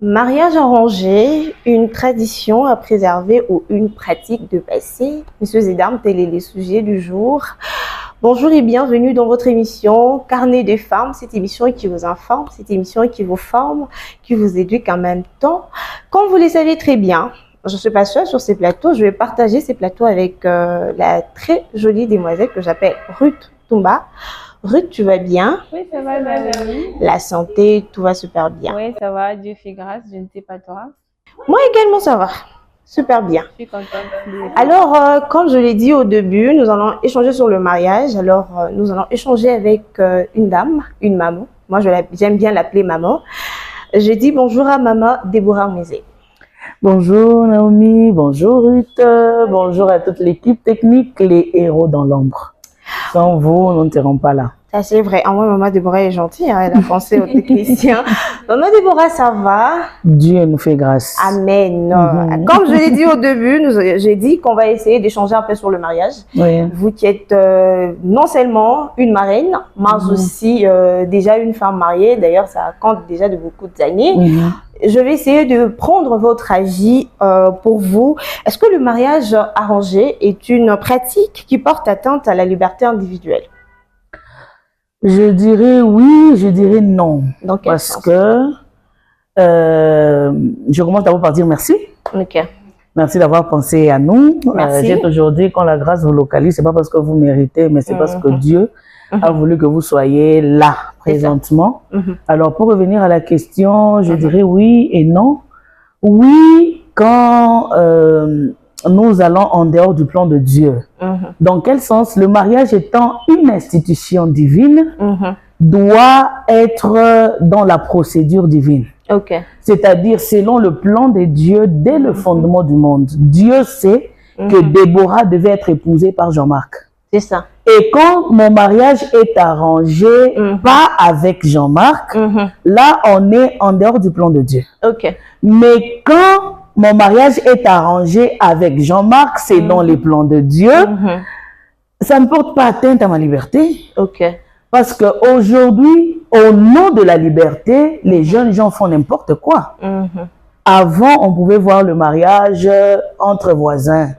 Mariage arrangé, une tradition à préserver ou une pratique de passé. Messieurs et dames, tel est le sujet du jour. Bonjour et bienvenue dans votre émission Carnet des femmes, cette émission qui vous informe, cette émission qui vous forme, qui vous éduque en même temps. Comme vous le savez très bien, je ne suis pas seule sur ces plateaux, je vais partager ces plateaux avec la très jolie demoiselle que j'appelle Ruth Toumba. Ruth, tu vas bien? Oui, ça va, Valérie. La santé, tout va super bien. Oui, ça va, Dieu fait grâce, je ne sais pas toi. Moi également, ça va. Super bien. Je suis contente. Alors, comme je l'ai dit au début, nous allons échanger sur le mariage. Alors, nous allons échanger avec une dame, une maman. Moi, j'aime bien l'appeler maman. Je dis bonjour à maman Déborah Mézé. Bonjour Naomi, bonjour Ruth, bonjour à toute l'équipe technique, les héros dans l'ombre. Sans vous, nous ne serons pas là. Ça, c'est vrai. En moi, maman Déborah est gentille, hein, elle a pensé aux techniciens. Maman Déborah, ça va? Dieu nous fait grâce. Amen. Comme je l'ai dit au début, j'ai dit qu'on va essayer d'échanger un peu sur le mariage. Oui. Vous qui êtes non seulement une marraine, mais aussi déjà une femme mariée. D'ailleurs, ça compte déjà de beaucoup d'années. Je vais essayer de prendre votre avis pour vous. Est-ce que le mariage arrangé est une pratique qui porte atteinte à la liberté individuelle? Je dirais oui, je dirais non. Dans quel parce sens? que je commence d'abord par dire merci. Ok. Merci d'avoir pensé à nous. Merci. Aujourd'hui, quand la grâce vous localise, c'est pas parce que vous méritez, mais c'est parce que Dieu a voulu que vous soyez là présentement. Alors, pour revenir à la question, je dirais oui et non. Oui, quand nous allons en dehors du plan de Dieu. Dans quel sens? Le mariage étant une institution divine, doit être dans la procédure divine. Ok. C'est-à-dire selon le plan de Dieu dès le fondement du monde. Dieu sait que Déborah devait être épousée par Jean-Marc. C'est ça. Et quand mon mariage est arrangé, pas avec Jean-Marc, là, on est en dehors du plan de Dieu. Ok. Mais quand mon mariage est arrangé avec Jean-Marc, c'est dans les plans de Dieu, ça ne porte pas atteinte à ma liberté. Ok. Parce qu'aujourd'hui, au nom de la liberté, les jeunes gens font n'importe quoi. Avant, on pouvait voir le mariage entre voisins.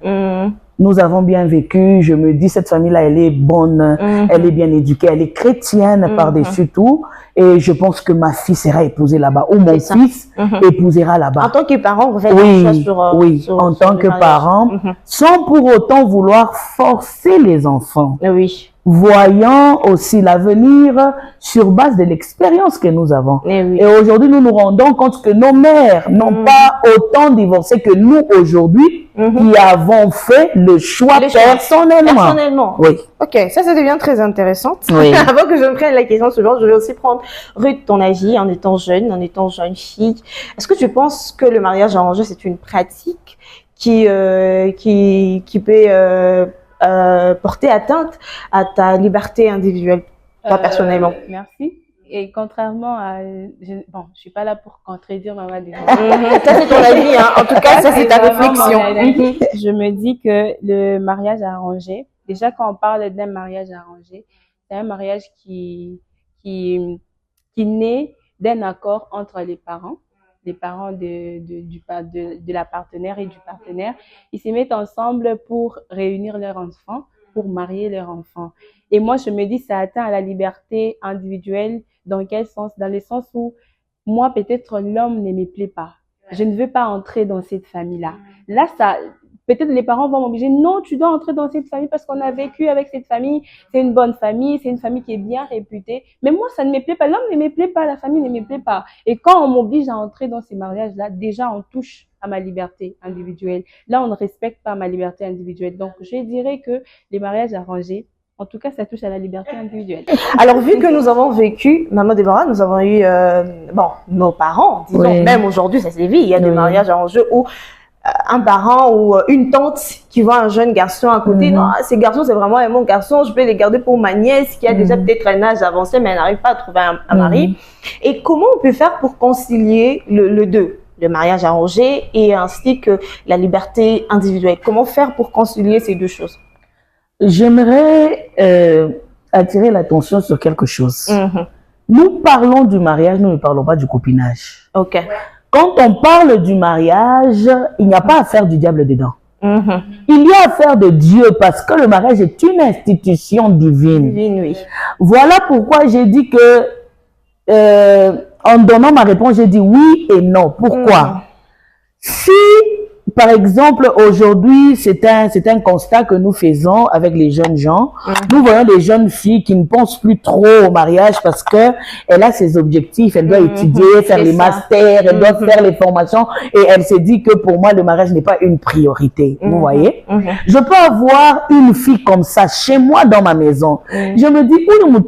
Nous avons bien vécu, je me dis, cette famille-là, elle est bonne, elle est bien éduquée, elle est chrétienne par-dessus tout. Et je pense que ma fille sera épousée là-bas, ou mon fils épousera là-bas. En tant que parent, vous faites en tant que parent, sans pour autant vouloir forcer les enfants. Oui. Voyant aussi l'avenir sur base de l'expérience que nous avons. Et aujourd'hui, nous nous rendons compte que nos mères n'ont pas autant divorcé que nous aujourd'hui, qui avons fait le choix personnellement. Personnellement. Oui. Ok, ça devient très intéressant. Oui. Avant que je me prenne la question suivante, je vais aussi prendre Ruth, ton avis en étant jeune fille. Est-ce que tu penses que le mariage arrangé, c'est une pratique qui peut porter atteinte à ta liberté individuelle, toi personnellement? Merci. Et contrairement à... je suis pas là pour contredire maman Déborah. Ça, c'est ton avis, hein. En tout cas, ça, c'est ta réflexion. Je me dis que le mariage arrangé, déjà quand on parle d'un mariage arrangé, c'est un mariage qui naît d'un accord entre les parents de la partenaire et du partenaire. Ils se mettent ensemble pour réunir leurs enfants, pour marier leurs enfants. Et moi, je me dis, ça atteint à la liberté individuelle. Dans quel sens? Dans le sens où, moi, peut-être l'homme ne me plaît pas. Je ne veux pas entrer dans cette famille-là. Là, peut-être les parents vont m'obliger, non, tu dois entrer dans cette famille parce qu'on a vécu avec cette famille, c'est une bonne famille, c'est une famille qui est bien réputée. Mais moi, ça ne me plaît pas, l'homme ne me plaît pas, la famille ne me plaît pas. Et quand on m'oblige à entrer dans ces mariages-là, déjà, on touche à ma liberté individuelle. Là, on ne respecte pas ma liberté individuelle. Donc, je dirais que les mariages arrangés, en tout cas, ça touche à la liberté individuelle. Alors, vu que nous avons vécu, maman Déborah, nous avons eu, nos parents, disons, même aujourd'hui, ça se vit, il y a des mariages arrangés où un parent ou une tante qui voit un jeune garçon à côté, non, ces garçons, c'est vraiment un bon garçon, je peux les garder pour ma nièce qui a déjà peut-être un âge avancé, mais elle n'arrive pas à trouver un mari. Et comment on peut faire pour concilier le deux, le mariage arrangé et ainsi que la liberté individuelle? Comment faire pour concilier ces deux choses? J'aimerais attirer l'attention sur quelque chose. Nous parlons du mariage, nous ne parlons pas du copinage. Ok. Quand on parle du mariage, il n'y a pas à faire du diable dedans. Il y a à faire de Dieu parce que le mariage est une institution divine. Oui. Voilà pourquoi j'ai dit que, en donnant ma réponse, j'ai dit oui et non. Pourquoi? Si, par exemple, aujourd'hui, c'est un constat que nous faisons avec les jeunes gens. Nous voyons des jeunes filles qui ne pensent plus trop au mariage parce que elle a ses objectifs, elle doit étudier, faire les masters, elle doit faire les formations et elle se dit que pour moi, le mariage n'est pas une priorité. Vous voyez? Je peux avoir une fille comme ça chez moi dans ma maison. Je me dis, comment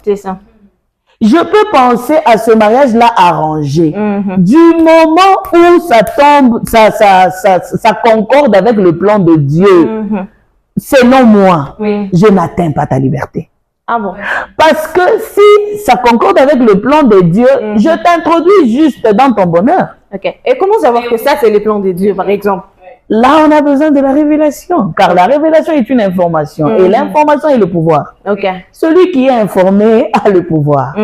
c'est ça. Je peux penser à ce mariage-là arrangé. Du moment où ça tombe, ça concorde avec le plan de Dieu, selon moi, je n'atteins pas ta liberté. Ah bon? Parce que si ça concorde avec le plan de Dieu, je t'introduis juste dans ton bonheur. Ok. Et comment savoir que ça, c'est les plans de Dieu, par exemple? Là, on a besoin de la révélation, car la révélation est une information et l'information est le pouvoir. Celui qui est informé a le pouvoir.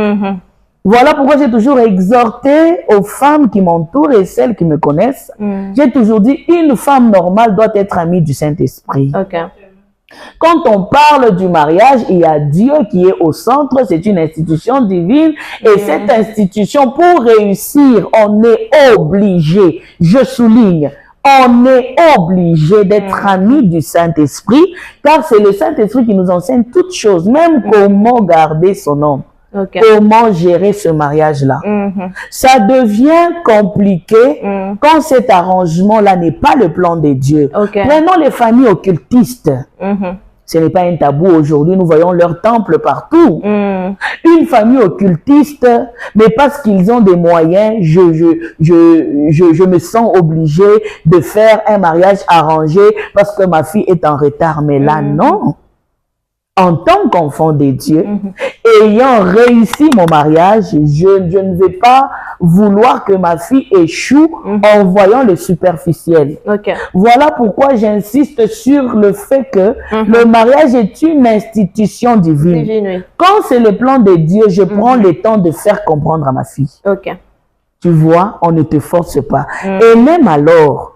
Voilà pourquoi j'ai toujours exhorté aux femmes qui m'entourent et celles qui me connaissent. J'ai toujours dit, une femme normale doit être amie du Saint-Esprit. Quand on parle du mariage, il y a Dieu qui est au centre, c'est une institution divine et cette institution, pour réussir, on est obligé, je souligne, on est obligé d'être amis du Saint-Esprit, car c'est le Saint-Esprit qui nous enseigne toutes choses, même comment garder son homme, comment gérer ce mariage-là. Ça devient compliqué quand cet arrangement-là n'est pas le plan de Dieu. Prenons les familles occultistes. Ce n'est pas un tabou aujourd'hui, nous voyons leur temple partout. Une famille occultiste, mais parce qu'ils ont des moyens, je me sens obligé de faire un mariage arrangé parce que ma fille est en retard. Mais là, non. En tant qu'enfant de Dieu, ayant réussi mon mariage, je ne vais pas vouloir que ma fille échoue en voyant le superficiel. Voilà pourquoi j'insiste sur le fait que le mariage est une institution divine. Quand c'est le plan de Dieu, je prends le temps de faire comprendre à ma fille. Tu vois, on ne te force pas. Et même alors,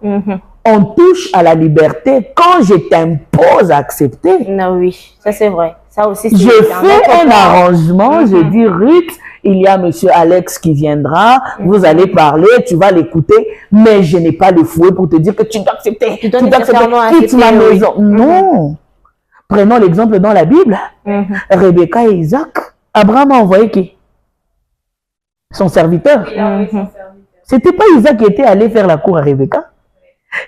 on touche à la liberté quand je t'impose à accepter. Non, oui, ça c'est vrai. Ça aussi, je fais un arrangement, je dis Ruth, il y a monsieur Alex qui viendra, vous allez parler, tu vas l'écouter, mais je n'ai pas le fouet pour te dire que tu dois accepter. Tu dois accepter, quitte ma maison. Non. Prenons l'exemple dans la Bible. Rebecca et Isaac. Abraham a envoyé qui? Son serviteur. C'était pas Isaac qui était allé faire la cour à Rebecca.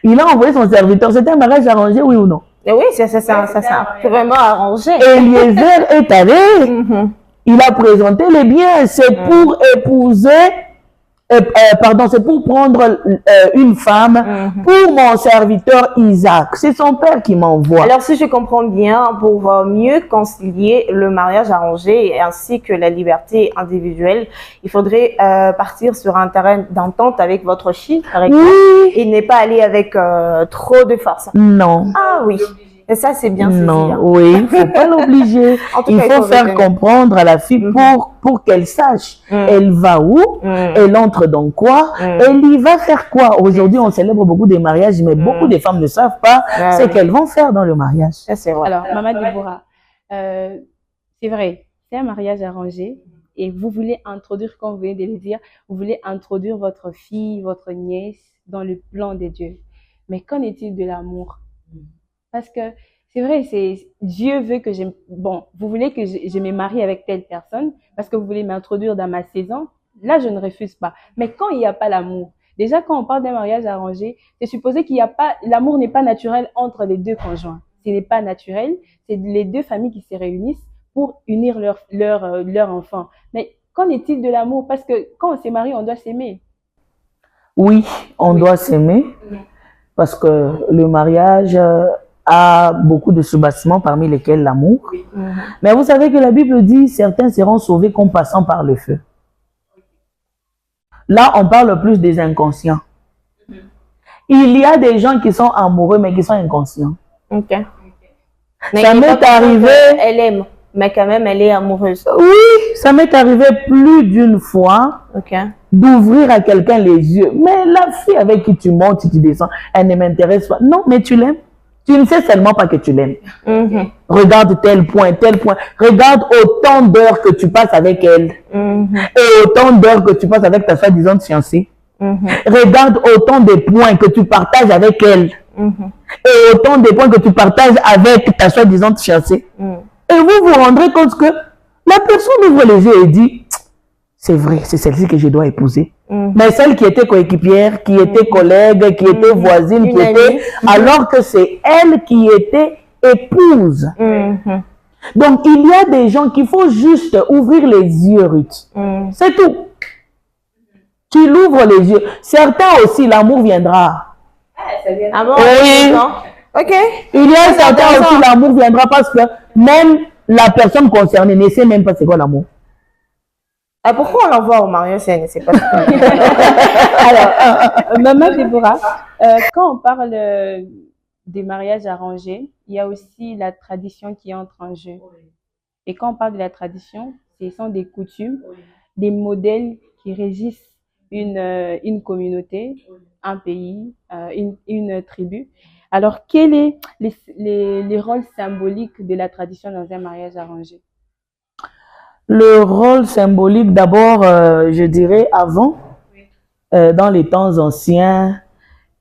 Il a envoyé son serviteur. C'était un mariage arrangé, oui ou non? Oui, c'est vraiment arrangé. Eliezer est allé. Il a présenté les biens. C'est pour épouser, c'est pour prendre une femme pour mon serviteur Isaac. C'est son père qui m'envoie. Alors, si je comprends bien, pour mieux concilier le mariage arrangé ainsi que la liberté individuelle, il faudrait partir sur un terrain d'entente avec votre fille, par exemple, et ne pas aller avec trop de force. Non. Ah oui. Et ça, c'est bien. Non, oui, il ne faut pas l'obliger. Il faut faire comprendre à la fille pour qu'elle sache. Elle va où, elle entre dans quoi, elle y va faire quoi. Aujourd'hui, on célèbre beaucoup de mariages, mais beaucoup de femmes ne savent pas ce qu'elles vont faire dans le mariage. Ça, c'est vrai. Alors, Maman Deborah, c'est vrai, c'est un mariage arrangé et vous voulez introduire, comme vous venez de le dire, vous voulez introduire votre fille, votre nièce dans le plan de Dieu. Mais qu'en est-il de l'amour? Parce que c'est vrai, Dieu veut que vous voulez que je me marie avec telle personne parce que vous voulez m'introduire dans ma saison. Là, je ne refuse pas. Mais quand il n'y a pas l'amour, déjà quand on parle d'un mariage arrangé, c'est supposé qu'il n'y a pas, l'amour n'est pas naturel entre les deux conjoints. Ce n'est pas naturel. C'est les deux familles qui se réunissent pour unir leur enfant. Mais qu'en est-il de l'amour? Parce que quand on se marie, on doit s'aimer. Oui, on doit s'aimer parce que le mariage a beaucoup de sous-bassements, parmi lesquels l'amour. Mais vous savez que la Bible dit certains seront sauvés qu'en passant par le feu. Là, on parle plus des inconscients. Il y a des gens qui sont amoureux, mais qui sont inconscients. Ça m'est arrivé. Elle aime, mais quand même, elle est amoureuse. Oui, ça m'est arrivé plus d'une fois d'ouvrir à quelqu'un les yeux. Mais la fille avec qui tu montes, si tu descends, elle ne m'intéresse pas. Non, mais tu l'aimes. Tu ne sais seulement pas que tu l'aimes. Regarde tel point, tel point. Regarde autant d'heures que tu passes avec elle. Et autant d'heures que tu passes avec ta soi-disant fiancée. Regarde autant de points que tu partages avec elle. Et autant de points que tu partages avec ta soi-disant fiancée. Et vous vous rendrez compte que la personne ouvre les yeux et dit, c'est vrai, c'est celle-ci que je dois épouser. Mais celle qui était coéquipière, qui était collègue, qui était voisine, qui était... Alors que c'est elle qui était épouse. Donc, il y a des gens qu'il faut juste ouvrir les yeux, Ruth. C'est tout. Tu l'ouvres les yeux. Certains aussi, l'amour viendra. Ah bon? Oui. Ok. Il y a certains aussi, l'amour viendra parce que même la personne concernée ne sait même pas c'est quoi l'amour. Pourquoi on l'envoie au mariage si elle ne sait pas? Alors, Maman Déborah, quand on parle des mariages arrangés, il y a aussi la tradition qui entre en jeu. Et quand on parle de la tradition, ce sont des coutumes, des modèles qui régissent une communauté, un pays, une tribu. Alors, quels sont les rôles symboliques de la tradition dans un mariage arrangé? Le rôle symbolique, d'abord, je dirais, avant, dans les temps anciens,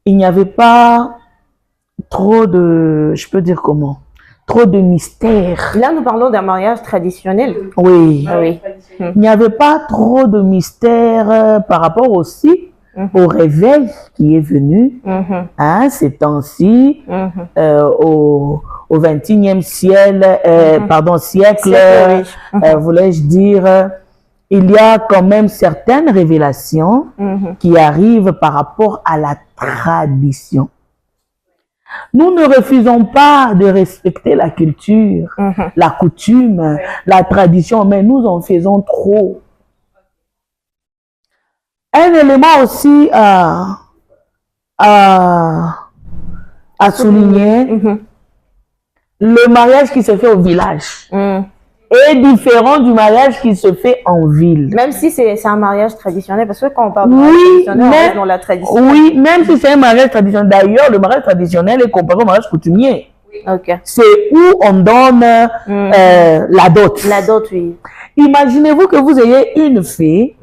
il n'y avait pas trop de, je peux dire comment, trop de mystère. Là, nous parlons d'un mariage traditionnel. Oui. Oui. Il n'y avait pas trop de mystère par rapport aussi au réveil qui est venu, ces temps-ci, au XXIe siècle, voulais-je dire, il y a quand même certaines révélations qui arrivent par rapport à la tradition. Nous ne refusons pas de respecter la culture, la coutume, la tradition, mais nous en faisons trop. Un élément aussi à souligner, le mariage qui se fait au village est différent du mariage qui se fait en ville. Même si c'est un mariage traditionnel, parce que quand on parle de mariage traditionnel, on reste dans la tradition. Oui, même si c'est un mariage traditionnel. D'ailleurs, le mariage traditionnel est comparé au mariage coutumier. C'est où on donne la dot. La dot, oui. Imaginez-vous que vous ayez une fille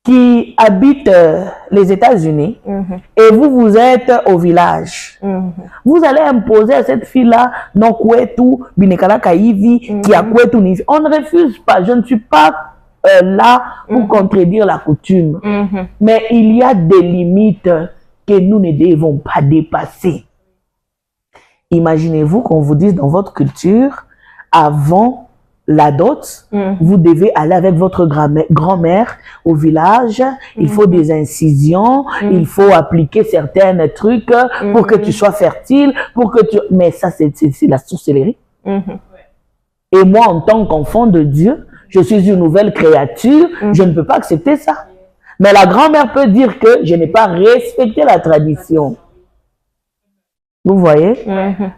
qui habite les États-Unis et vous êtes au village. Vous allez imposer à cette fille-là non kwetu, binekala kaivi, qui a kwetu ni. On ne refuse pas. Je ne suis pas là pour contredire la coutume. Mais il y a des limites que nous ne devons pas dépasser. Imaginez-vous qu'on vous dise dans votre culture, avant la dot, vous devez aller avec votre grand-mère au village, il faut des incisions, il faut appliquer certains trucs pour que tu sois fertile, pour que tu... Mais ça, c'est la sorcellerie. Et moi, en tant qu'enfant de Dieu, je suis une nouvelle créature, je ne peux pas accepter ça. Mais la grand-mère peut dire que je n'ai pas respecté la tradition. Vous voyez?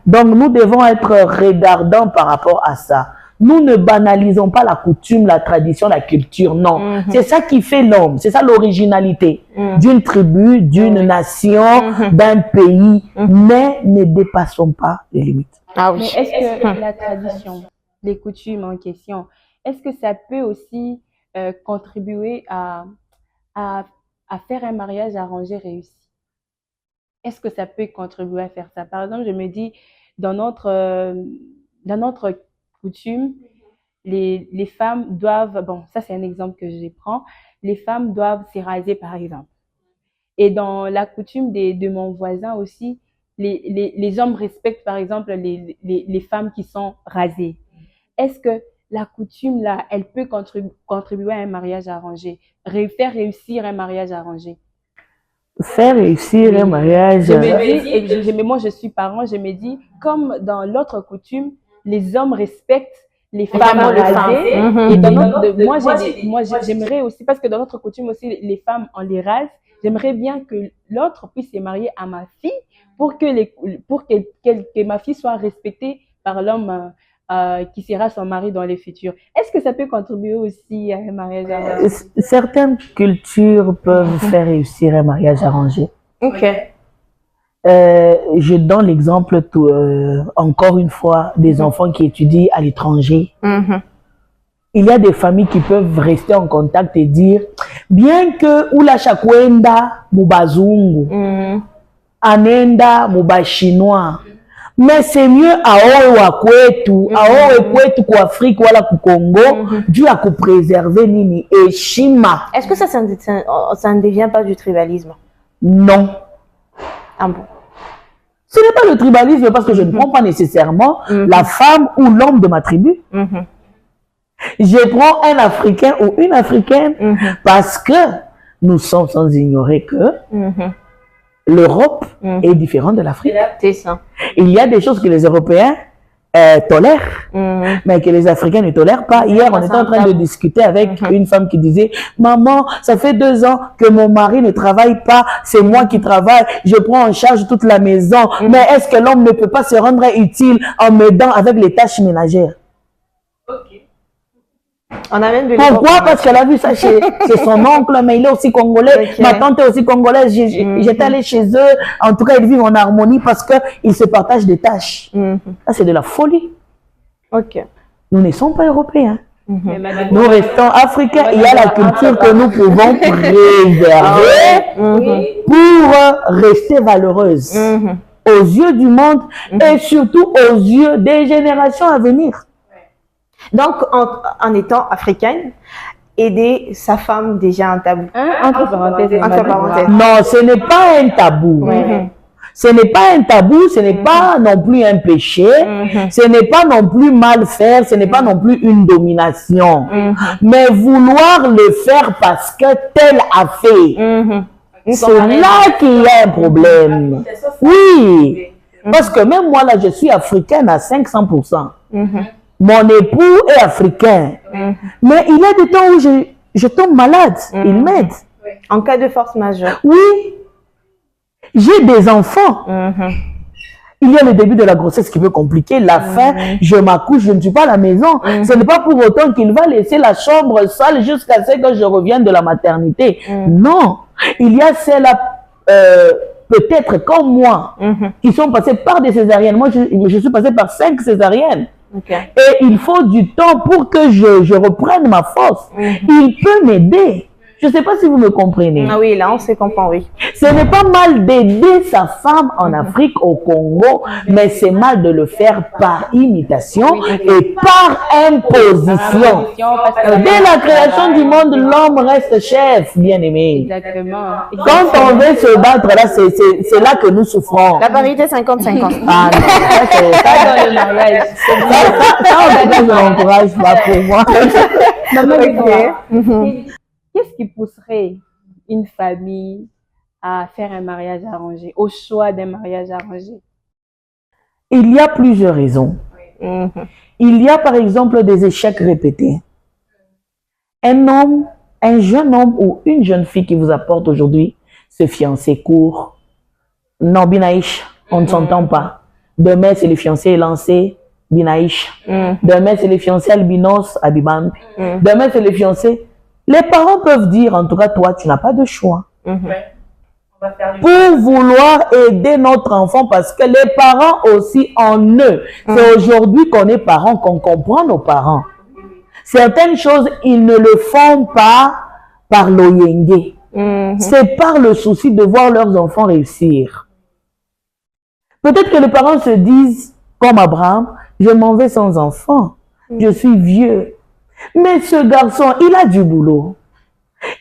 Donc, nous devons être regardants par rapport à ça. Nous ne banalisons pas la coutume, la tradition, la culture, non. C'est ça qui fait l'homme, c'est ça l'originalité d'une tribu, d'une nation, d'un pays. Mais ne dépassons pas les limites. Mais est-ce que la tradition, les coutumes en question, est-ce que ça peut aussi contribuer à faire un mariage arrangé réussi? Est-ce que ça peut contribuer à faire ça? Par exemple, je me dis, dans notre coutume, les femmes doivent, bon, ça c'est un exemple que je prends, les femmes doivent s'éraser par exemple. Et dans la coutume de mon voisin aussi, les hommes respectent par exemple les femmes qui sont rasées. Est-ce que la coutume là, elle peut contribuer à un mariage arrangé, faire réussir un mariage arrangé? Faire réussir un mariage... Je me dis, moi je suis parent, je me dis, comme dans l'autre coutume, les hommes respectent les femmes rasées. Et dans moi, j'aimerais aussi, parce que dans notre coutume aussi, les femmes, on les rase. J'aimerais bien que l'autre puisse se marier à ma fille pour que ma fille soit respectée par l'homme qui sera son mari dans le futur. Est-ce que ça peut contribuer aussi à un mariage arrangé? Certaines cultures peuvent faire réussir un mariage arrangé. Ok. Je donne l'exemple, encore une fois, des enfants qui étudient à l'étranger. Il y a des familles qui peuvent rester en contact et dire, bien que Oula Chakwenda Mubazungu, Anenda Mubachinois, mais c'est mieux à Kwetu, à Kwetu kwa Afrique wala ku Congo, Dieu a préserver nini et Shima. Est-ce que ça ne devient pas du tribalisme? Non. Ah bon? Ce n'est pas le tribalisme parce que je ne prends pas nécessairement la femme ou l'homme de ma tribu. Je prends un Africain ou une Africaine parce que nous sommes sans ignorer que l'Europe est différente de l'Afrique. C'est ça. Il y a des choses que les Européens tolèrent, mais que les Africains ne tolèrent pas. Hier, on était en train de discuter avec une femme qui disait « Maman, ça fait 2 ans que mon mari ne travaille pas, c'est moi qui travaille, je prends en charge toute la maison, mais est-ce que l'homme ne peut pas se rendre utile en m'aidant avec les tâches ménagères ?» On a même Pourquoi? Parce qu'elle a vu ça chez son oncle, mais il est aussi congolais. Ma tante est aussi congolaise. J'étais allée chez eux. En tout cas, ils vivent en harmonie parce qu'ils se partagent des tâches. Ça, c'est de la folie. Nous ne sommes pas européens. Nous restons africains. Il y a la culture que nous pouvons préserver pour rester valeureuse aux yeux du monde et surtout aux yeux des générations à venir. Donc, en étant africaine, aider sa femme déjà un tabou. Entre parenthèses. Non, ce n'est pas un tabou. Ce n'est pas un tabou, ce n'est pas non plus un péché, ce n'est pas non plus mal faire, ce n'est pas non plus une domination. Mais vouloir le faire parce que tel a fait, c'est là qu'il y a un problème. Oui, parce que même moi là, je suis africaine à 500%. Mon époux est africain, mais il y a des temps où je tombe malade, il m'aide. En cas de force majeure. Oui, j'ai des enfants. Il y a le début de la grossesse qui peut compliquer, la fin, je m'accouche, je ne suis pas à la maison. Ce n'est pas pour autant qu'il va laisser la chambre sale jusqu'à ce que je revienne de la maternité. Non, il y a celles-là, peut-être comme moi, qui sont passées par des césariennes. Moi, je suis passée par 5 césariennes. Et il faut du temps pour que je reprenne ma force. Il peut m'aider. Je ne sais pas si vous me comprenez. Ah oui, là, on se comprend, oui. Ce n'est pas mal d'aider sa femme en Afrique, au Congo, mais c'est mal de le faire par imitation et par imposition. Dès la création du monde, l'homme reste chef, bien-aimé. Exactement. Quand on veut se battre, là, c'est là que nous souffrons. La parité 50-50. Ah non, ça, c'est Pas dans le mariage. ça, je n'encourage pas pour moi. Qu'est-ce qui pousserait une famille à faire un mariage arrangé, au choix d'un mariage arrangé? Il y a plusieurs raisons. Il y a par exemple des échecs répétés. Un jeune homme ou une jeune fille qui vous apporte aujourd'hui ce fiancé court. Non, Binaïch, on ne s'entend pas. Demain, c'est le fiancé lancé, Binaïch. Demain, c'est le fiancé albinos, Abibambi. Demain, c'est le fiancé. Les parents peuvent dire, en tout cas, toi, tu n'as pas de choix. Pour vouloir aider notre enfant, parce que les parents aussi en eux, c'est aujourd'hui qu'on est parents, qu'on comprend nos parents. Certaines choses, ils ne le font pas par l'oyenge. C'est par le souci de voir leurs enfants réussir. Peut-être que les parents se disent, comme Abraham, je m'en vais sans enfant, je suis vieux. Mais ce garçon, il a du boulot.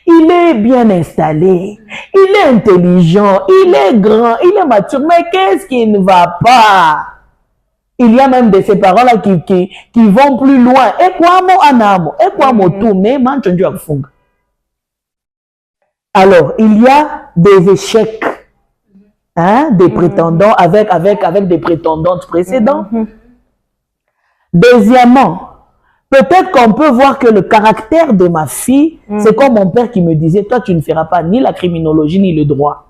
Il est bien installé. Il est intelligent. Il est grand. Il est mature. Mais qu'est-ce qui ne va pas? Il y a même de ces parents-là qui vont plus loin. Et quoi, mon anamo? Et quoi, mon tourné? Alors, il y a des échecs. Hein, des prétendants avec des prétendantes précédentes. Deuxièmement, peut-être qu'on peut voir que le caractère de ma fille, c'est comme mon père qui me disait, toi tu ne feras pas ni la criminologie ni le droit.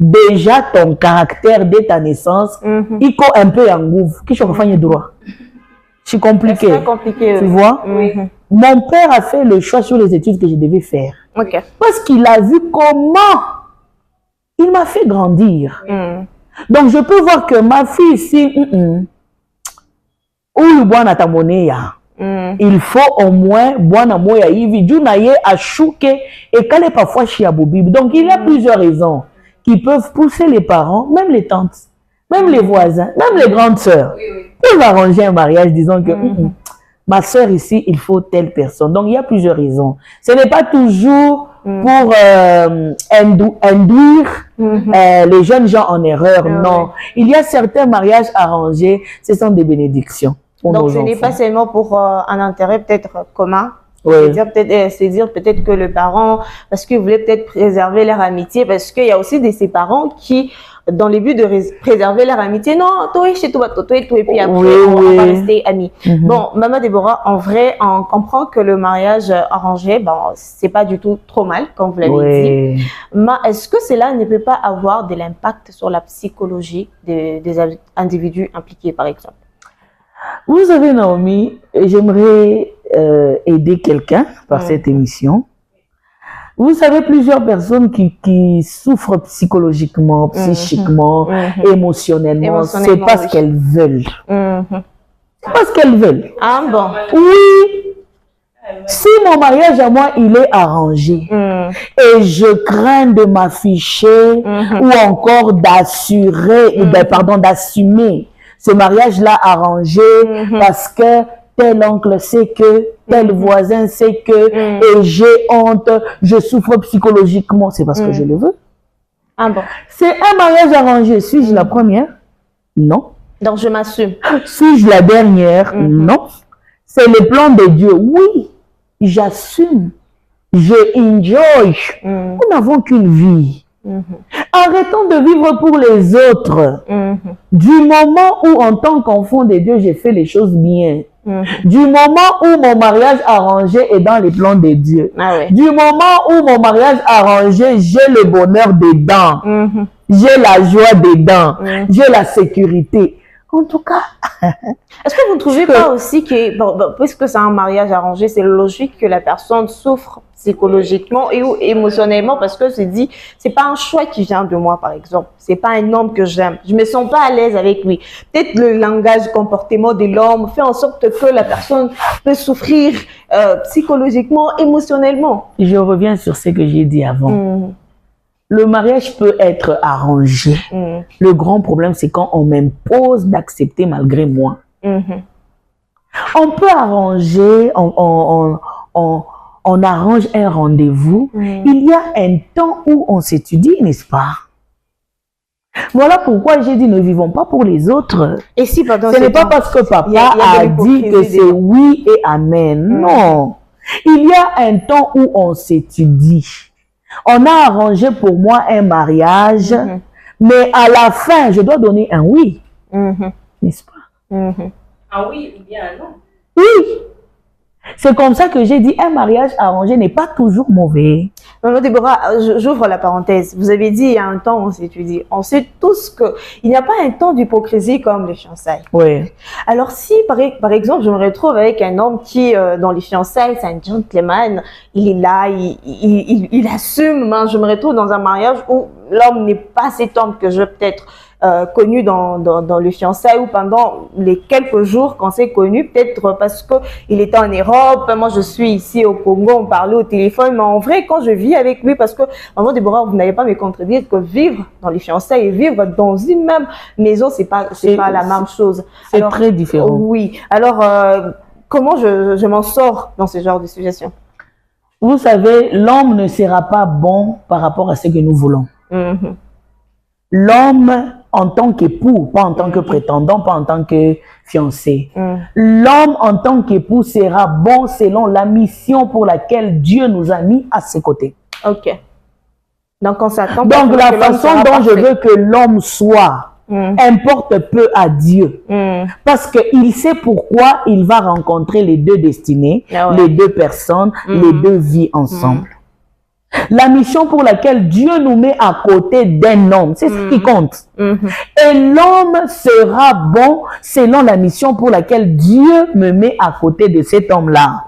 Déjà ton caractère dès ta naissance, il est un peu en gouv, qui choque le droit. C'est compliqué. C'est compliqué. Tu vois? Mon père a fait le choix sur les études que je devais faire. Ok. Parce qu'il a vu comment il m'a fait grandir. Donc, je peux voir que ma fille ici, il faut au moins et parfois donc il y a plusieurs raisons qui peuvent pousser les parents, même les tantes, même les voisins, même les grandes sœurs, pour arranger un mariage, disons que ma sœur ici, il faut telle personne. Donc il y a plusieurs raisons. Ce n'est pas toujours pour induire les jeunes gens en erreur, non. Il y a certains mariages arrangés, ce sont des bénédictions. Donc, ce n'est pas seulement pour un intérêt peut-être commun. Oui. C'est dire peut-être que le parent, parce qu'ils voulaient peut-être préserver leur amitié, parce qu'il y a aussi ces parents qui, dans le but de préserver leur amitié, non, toi, chez toi, et puis après, on va rester amis. Bon, Maman Déborah, en vrai, on comprend que le mariage arrangé, bon, c'est pas du tout trop mal, comme vous l'avez dit. Mais est-ce que cela ne peut pas avoir de l'impact sur la psychologie des individus impliqués, par exemple? Vous savez, Naomi, j'aimerais aider quelqu'un par cette émission. Vous savez, plusieurs personnes qui souffrent psychologiquement, psychiquement, émotionnellement, c'est parce qu'elles veulent. C'est parce qu'elles veulent. Ah bon? Oui. Si mon mariage à moi, il est arrangé et je crains de m'afficher ou encore d'assurer, d'assumer ce mariage-là arrangé parce que tel oncle sait que, tel voisin sait que, et j'ai honte, je souffre psychologiquement, c'est parce que je le veux. Ah bon? C'est un mariage arrangé. Suis-je la première? Non. Donc je m'assume. Suis-je la dernière? Non. C'est le plan de Dieu. Oui, j'assume. Je enjoy. Nous n'avons qu'une vie. Arrêtons de vivre pour les autres. Du moment où, en tant qu'enfant de Dieu, j'ai fait les choses bien. Du moment où mon mariage arrangé est dans les plans de Dieu. Du moment où mon mariage arrangé, j'ai le bonheur dedans. J'ai la joie dedans. J'ai la sécurité. En tout cas. Est-ce que vous ne trouvez pas aussi que, puisque c'est un mariage arrangé, c'est logique que la personne souffre psychologiquement et ou émotionnellement parce que c'est pas un choix qui vient de moi, par exemple. C'est pas un homme que j'aime. Je me sens pas à l'aise avec lui. Peut-être le langage, le comportement de l'homme fait en sorte que la personne peut souffrir psychologiquement, émotionnellement. Je reviens sur ce que j'ai dit avant. Le mariage peut être arrangé. Le grand problème, c'est quand on m'impose d'accepter malgré moi. On peut arranger, on arrange un rendez-vous. Il y a un temps où on s'étudie, n'est-ce pas? Voilà pourquoi j'ai dit ne vivons pas pour les autres. Et si pendant ce n'est pas parce que papa a dit que c'est oui et amen. Non. Il y a un temps où on s'étudie. On a arrangé pour moi un mariage, mais à la fin, je dois donner un oui. N'est-ce pas? Un oui ou bien un non? Oui. C'est comme ça que j'ai dit, un mariage arrangé n'est pas toujours mauvais. Maman Déborah, j'ouvre la parenthèse. Vous avez dit, il y a un temps où on s'étudie. On sait tous qu'il n'y a pas un temps d'hypocrisie comme les fiançailles. Oui. Alors si, par exemple, je me retrouve avec un homme qui, dans les fiançailles, c'est un gentleman, il est là, il assume, hein, je me retrouve dans un mariage où l'homme n'est pas cet homme que je peut-être connu dans le fiançailles ou pendant les quelques jours qu'on s'est connu, peut-être parce qu'il était en Europe, moi je suis ici au Congo, on parlait au téléphone, mais en vrai quand je vis avec lui, parce que Maman Déborah, vous n'allez pas me contredire que vivre dans les fiançailles et vivre dans une même maison, c'est pas la même chose. C'est très différent. Oui, alors comment je m'en sors dans ce genre de situation? Vous savez, l'homme ne sera pas bon par rapport à ce que nous voulons. L'homme en tant qu'époux, pas en tant que prétendant, pas en tant que fiancé. L'homme en tant qu'époux sera bon selon la mission pour laquelle Dieu nous a mis à ses côtés. Ok. Donc on s'attend. Donc la façon dont je veux que l'homme soit importe peu à Dieu. Parce qu'il sait pourquoi il va rencontrer les deux destinées, les deux personnes, les deux vies ensemble. La mission pour laquelle Dieu nous met à côté d'un homme, c'est ce qui compte. Et l'homme sera bon selon la mission pour laquelle Dieu me met à côté de cet homme-là.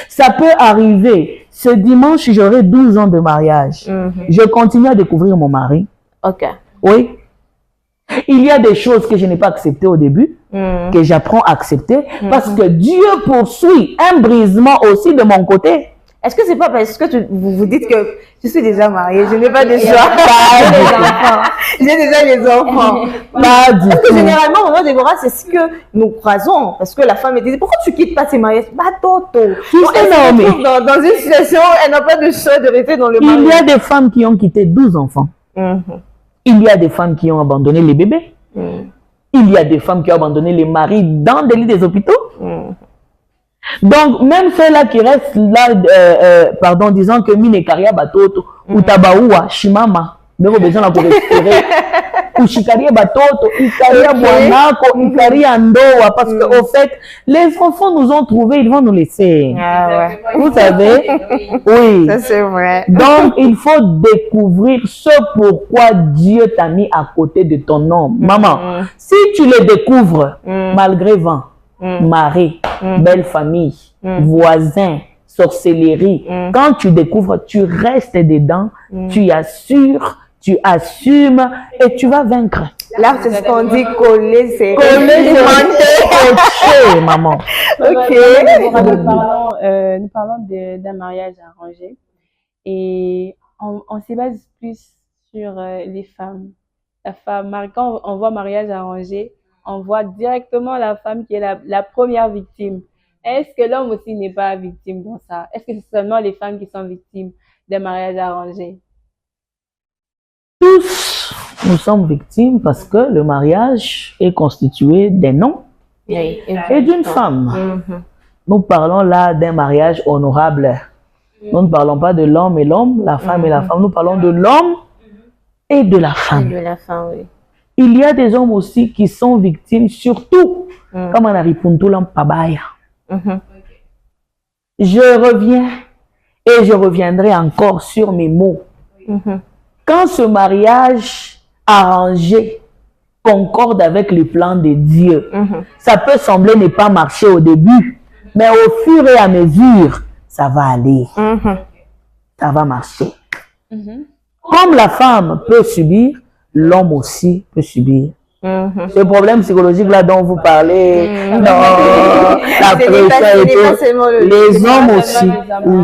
Ça peut arriver. Ce dimanche, j'aurai 12 ans de mariage. Je continue à découvrir mon mari. Ok. Oui. Il y a des choses que je n'ai pas acceptées au début, que j'apprends à accepter, parce que Dieu poursuit un brisement aussi de mon côté. Est-ce que c'est pas parce que vous dites que je suis déjà mariée, je n'ai pas de choix, j'ai déjà les enfants. Pas du Parce que tout. généralement, maman Déborah, c'est ce que nous croisons. Parce que la femme dit, pourquoi tu quittes pas tes mariages? Bah, Toto. Donc, elle se retrouve dans une situation, elle n'a pas de choix de rester dans le mariage. Il y a des femmes qui ont quitté 12 enfants. Il y a des femmes qui ont abandonné les bébés. Il y a des femmes qui ont abandonné les maris dans des lits des hôpitaux. Donc, même ceux-là qui restent là, pardon, disant que mine karia batoto, ou tabaoua, shimama, mais vous besoin de respirer, ou shikaria batoto, ikaria buanako, ikaria ndoa, parce que, au fait, les enfants nous ont trouvés, ils vont nous laisser. Ah ouais. Vous savez? Oui. Ça, c'est vrai. Donc, il faut découvrir ce pourquoi Dieu t'a mis à côté de ton homme. Maman, si tu le découvres, malgré vent, marée, belle famille, voisins, sorcellerie, quand tu découvres, tu restes dedans, tu assures, tu assumes et tu vas vaincre. Là, c'est ce qu'on dit coller, c'est coacher, maman. Ok. Nous parlons d'un mariage arrangé et on se base plus sur les femmes. La femme, quand on voit mariage arrangé, on voit directement la femme qui est la première victime. Est-ce que l'homme aussi n'est pas victime dans ça? Est-ce que c'est seulement les femmes qui sont victimes des mariages arrangés? Tous, nous sommes victimes parce que le mariage est constitué d'un homme et d'une femme. Nous parlons là d'un mariage honorable. Nous ne parlons pas de l'homme et l'homme, la femme et la femme. Nous parlons de l'homme et de la femme. De la femme, oui. Il y a des hommes aussi qui sont victimes, surtout comme on a répondu là, pabaya. Je reviens et je reviendrai encore sur mes mots. Quand ce mariage arrangé concorde avec le plan de Dieu, ça peut sembler ne pas marcher au début, mais au fur et à mesure, ça va aller. Ça va marcher. Comme la femme peut subir, l'homme aussi peut subir. Ce problème psychologique là dont vous parlez, la pression et tout, les hommes aussi, oui,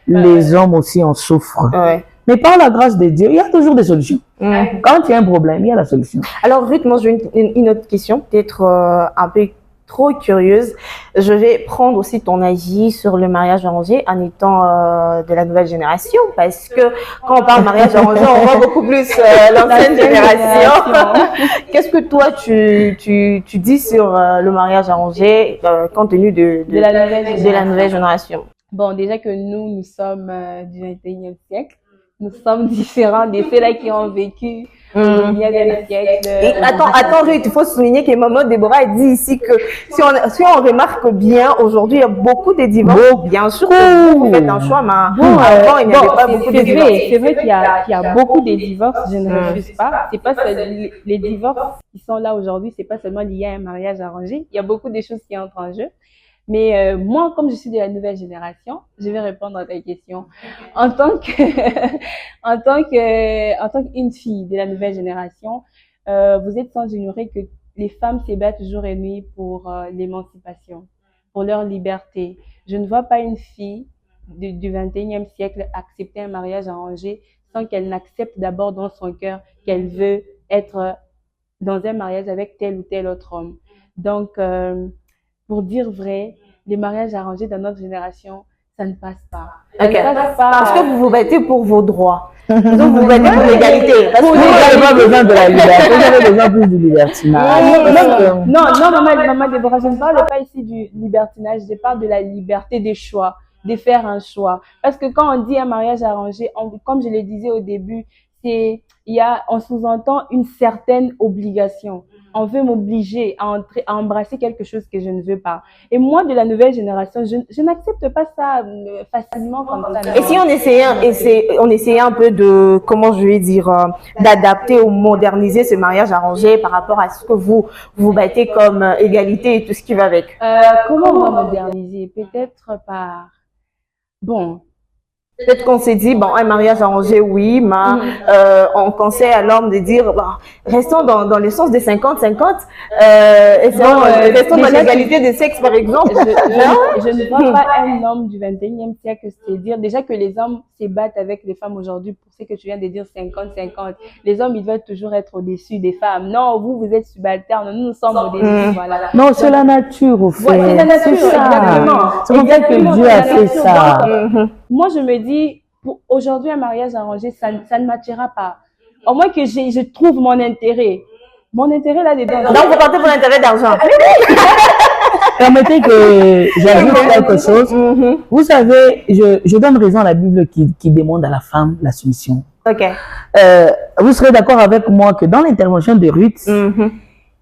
les hommes aussi en souffrent. Mais par la grâce de Dieu, il y a toujours des solutions. Quand il y a un problème, il y a la solution. Alors Ruth, moi j'ai une autre question, peut-être un peu trop curieuse. Je vais prendre aussi ton avis sur le mariage arrangé en étant de la nouvelle génération, parce que quand on parle mariage arrangé, on voit beaucoup plus l'ancienne génération. Qu'est-ce que toi tu dis sur le mariage arrangé compte tenu de la nouvelle génération? Bon, déjà que nous sommes du 21e siècle, nous sommes différents de ceux-là qui ont vécu il y a des siècles. Et attends, Ruth, il faut souligner que maman Déborah dit ici que si on remarque bien, aujourd'hui, il y a beaucoup de divorces. Bien sûr que vous faites un choix, mais avant, il n'y avait pas beaucoup de divorces. C'est vrai qu'il y a beaucoup de divorces, je ne refuse pas. C'est pas les divorces qui sont là aujourd'hui, c'est pas seulement lié à un mariage arrangé. Il y a beaucoup de choses qui entrent en jeu. Mais moi, comme je suis de la nouvelle génération, je vais répondre à ta question. En tant qu'une fille de la nouvelle génération, vous êtes sans ignorer que les femmes se battent jour et nuit pour l'émancipation, pour leur liberté. Je ne vois pas une fille du 21e siècle accepter un mariage arrangé sans qu'elle n'accepte d'abord dans son cœur qu'elle veut être dans un mariage avec tel ou tel autre homme. Donc, pour dire vrai, les mariages arrangés dans notre génération, ça ne passe pas. Parce que vous vous battez pour vos droits. Donc vous vous battez pour l'égalité. Vous n'avez pas besoin de la liberté, vous avez besoin plus du libertinage. Non, maman Déborah, je ne parle pas ici du libertinage, je parle de la liberté des choix, de faire un choix. Parce que quand on dit un mariage arrangé, comme je le disais au début, on sous-entend une certaine obligation. on veut m'obliger à embrasser quelque chose que je ne veux pas. Et moi, de la nouvelle génération, je n'accepte pas ça facilement comme ça. Et si on essayait un peu de, comment je vais dire, d'adapter ou moderniser ce mariage arrangé par rapport à ce que vous battez comme égalité et tout ce qui va avec. Comment on va moderniser? Peut-être par... Bon... Peut-être qu'on s'est dit, bon, un mariage arrangé, oui, mais on conseille à l'homme de dire, bon, restons dans le sens des 50-50, restons dans l'égalité des sexes, par exemple. Je ne vois pas un homme du 21e siècle se dire, déjà que les hommes se battent avec les femmes aujourd'hui, pour ce que tu viens de dire 50-50. Les hommes, ils doivent toujours être au-dessus des femmes. Non, vous êtes subalternes, nous sommes au-dessus, voilà. Non, c'est la nature, au fait. Ouais, c'est la nature, exactement. C'est pour ça que Dieu a fait ça. Moi, je me dis, pour aujourd'hui, un mariage arrangé, ça ne m'attirera pas. Au moins que je trouve mon intérêt. Mon intérêt là-dedans. Donc, vous partez pour l'intérêt d'argent. Permettez que j'ajoute quelque chose. Vous savez, je donne raison à la Bible qui demande à la femme la soumission. Ok. Vous serez d'accord avec moi que dans l'intervention de Ruth,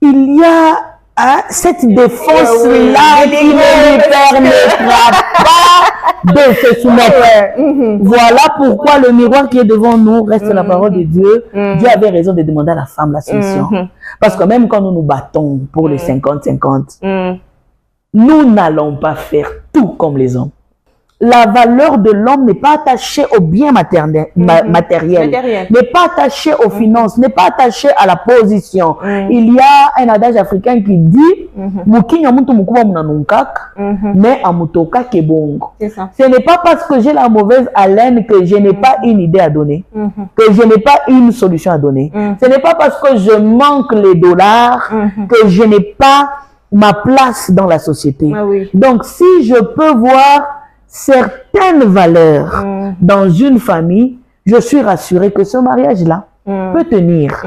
il y a cette défense-là qui ne lui permettra pas de se soumettre. Voilà pourquoi le miroir qui est devant nous reste la parole de Dieu. Dieu avait raison de demander à la femme la soumission. Parce que même quand nous nous battons pour les 50-50, nous n'allons pas faire tout comme les hommes. La valeur de l'homme n'est pas attachée au bien matériel, n'est pas attachée aux finances, n'est pas attachée à la position. Il y a un adage africain qui dit mais amutoka kebongo. Ce n'est pas parce que j'ai la mauvaise haleine que je n'ai pas une idée à donner, que je n'ai pas une solution à donner. Ce n'est pas parce que je manque les dollars que je n'ai pas ma place dans la société. Donc si je peux voir certaines valeurs dans une famille, je suis rassurée que ce mariage-là peut tenir.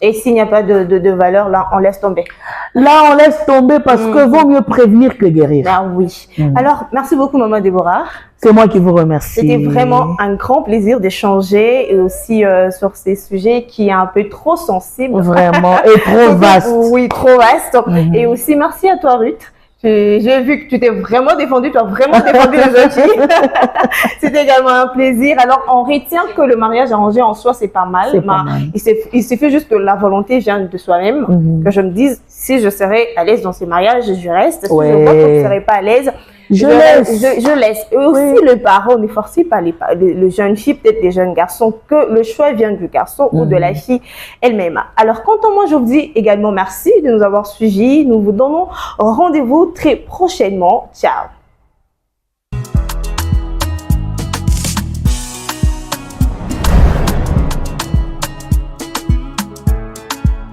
Et s'il n'y a pas de valeur, là, on laisse tomber. Là, on laisse tomber parce que vaut mieux prévenir que guérir. Ah oui. Alors, merci beaucoup, Maman Déborah. C'est moi qui vous remercie. C'était vraiment un grand plaisir d'échanger et aussi sur ces sujets qui est un peu trop sensibles. Vraiment, et trop vaste. Oui, trop vaste. Et aussi, merci à toi, Ruth. J'ai vu que tu t'es vraiment défendu, tu as vraiment défendu les jeunes filles. C'était également un plaisir. Alors, on retient que le mariage arrangé en soi, c'est pas mal. Il suffit juste que la volonté vient de soi-même, que je me dise, si je serais à l'aise dans ces mariages, je reste. Si je vois que je ne serais pas à l'aise, je laisse. Et aussi, le parent ne force pas le jeune fille, peut-être les jeunes garçons, que le choix vient du garçon ou de la fille elle-même. Alors, quant à moi, je vous dis également merci de nous avoir suivis. Nous vous donnons rendez-vous très prochainement. Ciao.